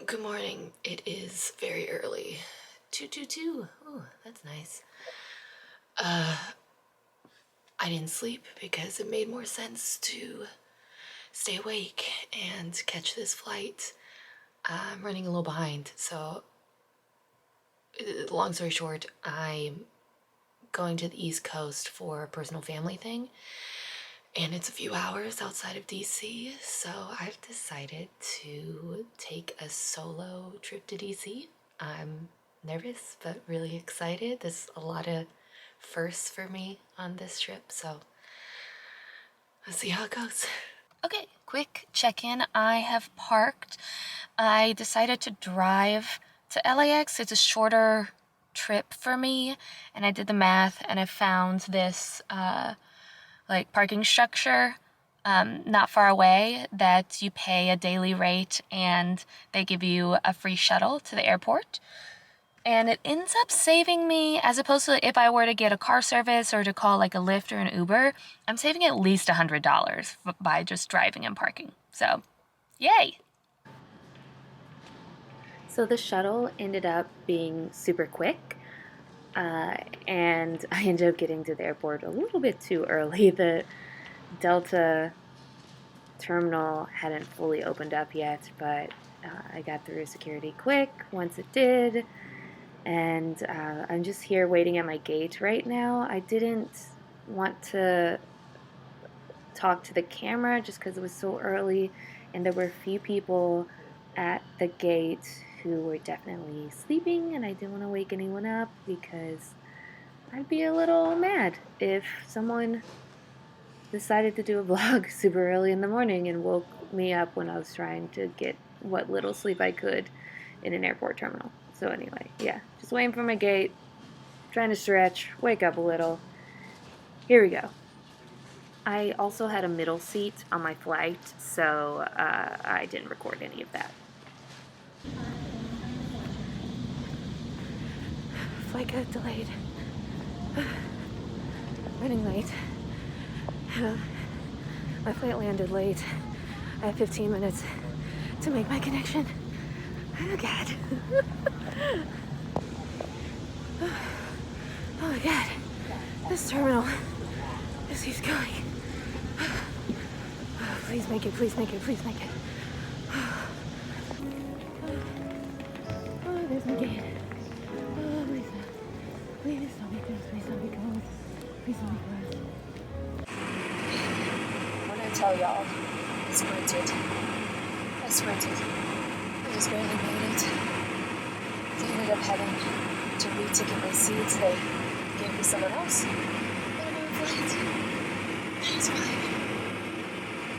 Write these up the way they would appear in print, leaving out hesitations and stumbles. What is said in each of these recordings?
Good morning. It is very early. 222. Oh, that's nice. I didn't sleep because it made more sense to stay awake and catch this flight. I'm running a little behind, so long story short, I'm going to the East Coast for a personal family thing, and it's a few hours outside of DC, so I've decided to take a solo trip to DC. I'm nervous but really excited. There's a lot of firsts for me on this trip, so let's see how it goes. Okay, quick check-in. I have parked. I decided to drive to LAX. It's a shorter trip for me, and I did the math and I found this parking structure not far away that you pay a daily rate and they give you a free shuttle to the airport. And it ends up saving me, as opposed to if I were to get a car service or to call like a Lyft or an Uber, I'm saving at least $100 by just driving and parking. So, yay! So the shuttle ended up being super quick. And I ended up getting to the airport a little bit too early. The Delta terminal hadn't fully opened up yet, but I got through security quick once it did. And I'm just here waiting at my gate right now. I didn't want to talk to the camera just because it was so early, and there were a few people at the gate who were definitely sleeping, and I didn't want to wake anyone up because I'd be a little mad if someone decided to do a vlog super early in the morning and woke me up when I was trying to get what little sleep I could in an airport terminal. So anyway, yeah, just waiting for my gate, trying to stretch, wake up a little. Here we go. I also had a middle seat on my flight, so I didn't record any of that. Flight got delayed. Running late. My flight landed late. I have 15 minutes to make my connection. Oh God. Oh my God. This terminal just keeps going. Please make it, please make it, please make it. Oh, there's my gate. Oh, please don't. Please don't be close, please don't be close. Please don't be close. When I tell y'all, I sprinted. I just barely made it. They ended up having to re-ticket my seats. They gave me someone else. But I'm on flight. And it's fine.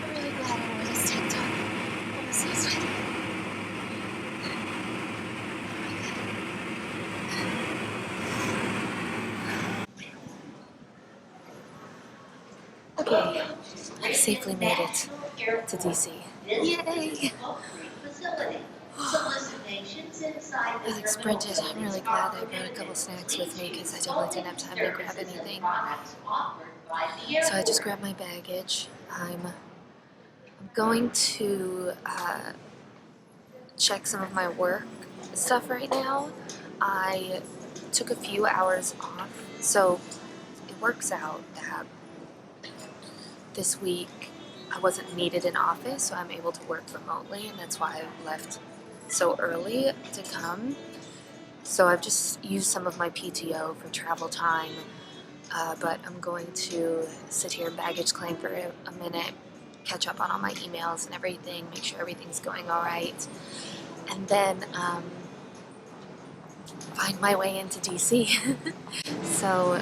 I'm really glad I wore this tank top. I'm so sweaty. Okay, I safely made it to DC. Yay! I sprinted. I'm really glad I brought a couple snacks with me because I definitely didn't have time to grab anything. So I just grabbed my baggage. I'm going to check some of my work stuff right now. I took a few hours off, so it works out that this week I wasn't needed in office, so I'm able to work remotely, and that's why I left so early to come. So I've just used some of my PTO for travel time, but I'm going to sit here and baggage claim for a minute, catch up on all my emails and everything, make sure everything's going all right, and then find my way into DC. So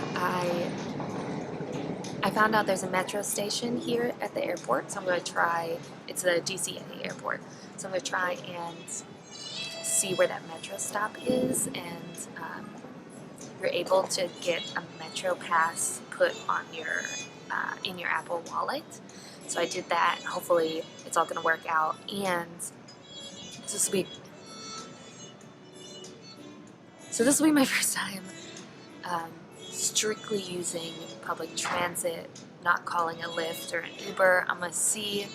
I found out there's a metro station here at the airport, so I'm going to try. It's a DCA airport, so I'm going to try and see where that metro stop is, and you're able to get a metro pass put on your in your Apple Wallet. So I did that. Hopefully it's all going to work out, and this will be my first time strictly using public transit, not calling a Lyft or an Uber. I'm going to see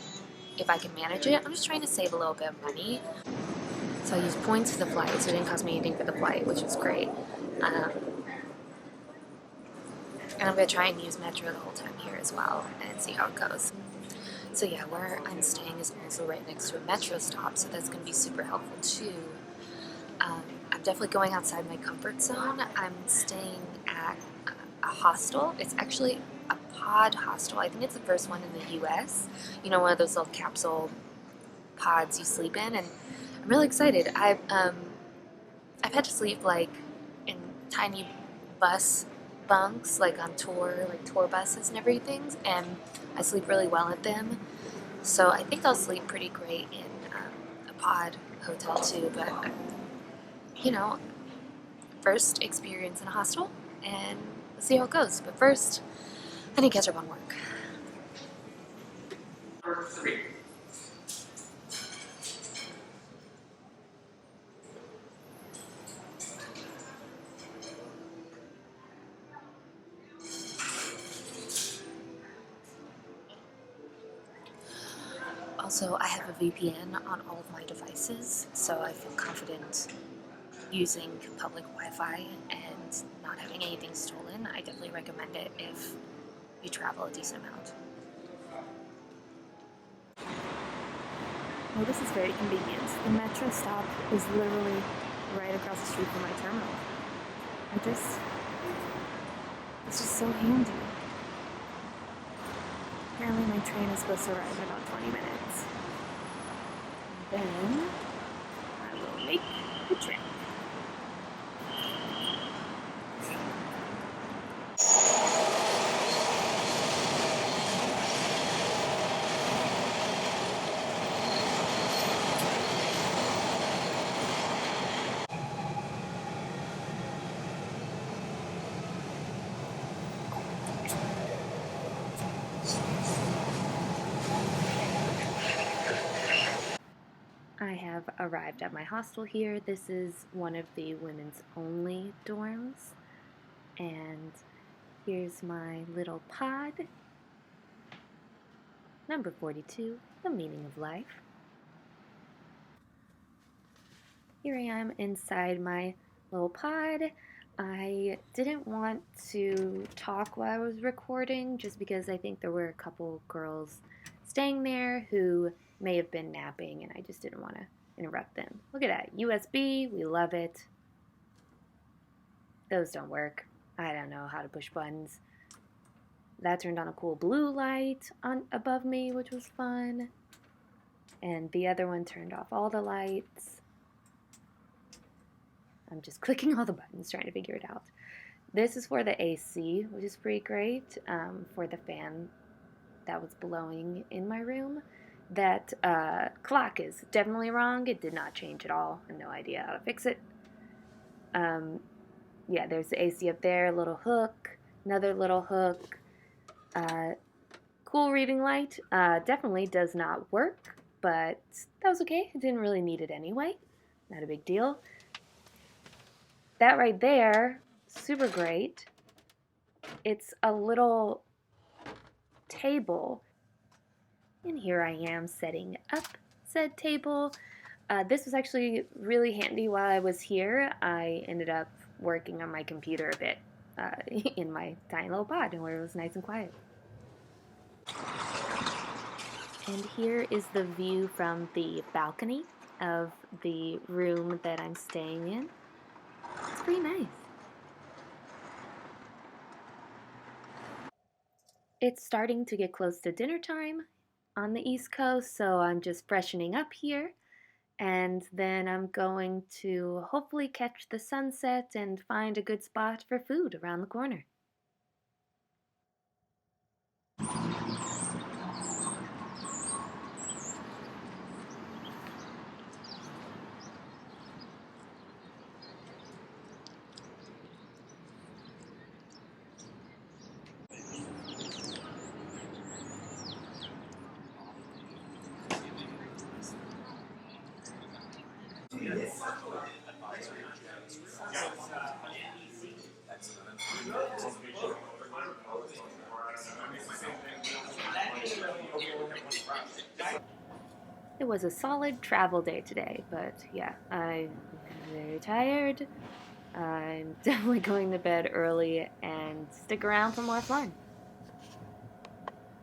if I can manage it. I'm just trying to save a little bit of money. So I used points for the flight, so it didn't cost me anything for the flight, which was great. Um, and I'm going to try and use Metro the whole time here as well and see how it goes. So yeah, where I'm staying is also right next to a Metro stop, so that's going to be super helpful too. I'm definitely going outside my comfort zone. I'm staying at a hostel. It's actually a pod hostel. I think it's the first one in the US. You know, one of those little capsule pods you sleep in, and I'm really excited. I've had to sleep like in tiny bus bunks, like on tour, like tour buses and everything, and I sleep really well at them. So I think I'll sleep pretty great in a pod hotel too. But you know, first experience in a hostel, and let's see how it goes. But first, I need to catch up on work. Also, I have a VPN on all of my devices, so I feel confident using public Wi-Fi and not having anything stolen. I definitely recommend it if you travel a decent amount. Well, this is very convenient. The metro stop is literally right across the street from my terminal. It's just so handy. Apparently my train is supposed to arrive in about 20 minutes. Then I will make the trip. I have arrived at my hostel here. This is one of the women's only dorms. And here's my little pod. Number 42, The Meaning of Life. Here I am inside my little pod. I didn't want to talk while I was recording just because I think there were a couple girls staying there who may have been napping and I just didn't want to interrupt them. Look at that, USB, we love it. Those don't work. I don't know how to push buttons. That turned on a cool blue light on above me, which was fun. And the other one turned off all the lights. I'm just clicking all the buttons trying to figure it out. This is for the AC, which is pretty great, for the fan that was blowing in my room. That clock is definitely wrong. It did not change at all. I have no idea how to fix it. Yeah, there's the AC up there, a little hook, another little hook. Cool reading light. Definitely does not work, but that was okay. I didn't really need it anyway. Not a big deal. That right there, super great. It's a little table. And here I am setting up said table. This was actually really handy while I was here. I ended up working on my computer a bit in my tiny little pod where it was nice and quiet. And here is the view from the balcony of the room that I'm staying in. It's pretty nice. It's starting to get close to dinner time on the East Coast, so I'm just freshening up here. And then I'm going to hopefully catch the sunset and find a good spot for food around the corner. It was a solid travel day today, but yeah, I'm very tired. I'm definitely going to bed early and stick around for more fun.